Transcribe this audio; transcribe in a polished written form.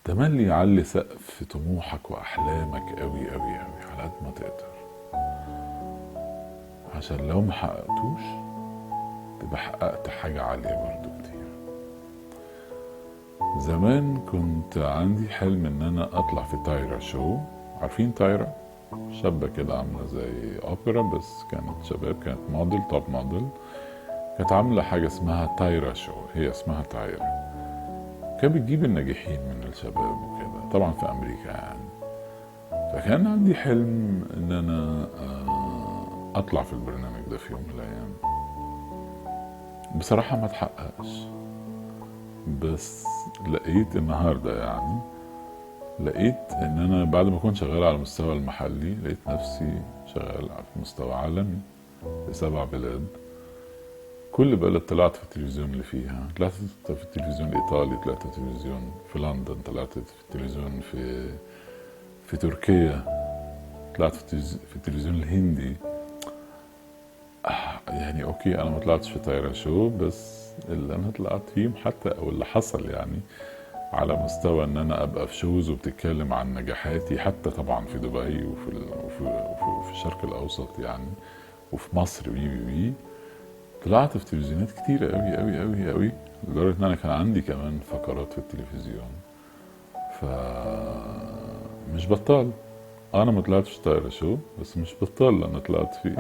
تملي يعلي سقف طموحك وأحلامك أوي أوي أوي على قد ما تقدر، عشان لو محققتوش تبقى حققت حاجة عالية برضو كتير. زمان كنت عندي حلم ان انا اطلع في تايرا شو. عارفين تايرا؟ شابة كده عاملة زي اوبرا، بس كانت شباب، كانت موديل، توب موديل. كانت عاملة حاجة اسمها تايرا شو، هي اسمها تايرا. كانت بتجيب الناجحين من الشباب وكده، طبعا في امريكا يعني. فكان عندي حلم ان انا اطلع في البرنامج ده في يوم من الايام. بصراحة ما تحققش، بس لقيت النهاردة يعني، لقيت ان انا بعد ما كنت شغال على المستوى المحلي لقيت نفسي شغال على مستوى عالمي في 7 بلاد. كل بلد طلعت في التلفزيون اللي فيها، طلعت في التلفزيون الايطالي، طلعت في التلفزيون في لندن، طلعت في التلفزيون في تركيا، طلعت في التلفزيون الهندي. يعني اوكي انا ما طلعتش في طايرة شو، بس اللي انا طلعت فيهم حتى او اللي حصل يعني على مستوى ان انا ابقى في شوز وبتتكلم عن نجاحاتي، حتى طبعا في دبي وفي الشرق الاوسط يعني، وفي مصر وي. طلعت في تلفزيونات كتيرة قوي قوي قوي قوي، لدرجة ان انا كان عندي كمان فقرات في التلفزيون. ف مش بطال. انا ما طلعتش طايرة شو، بس مش بطال انا طلعت فيه.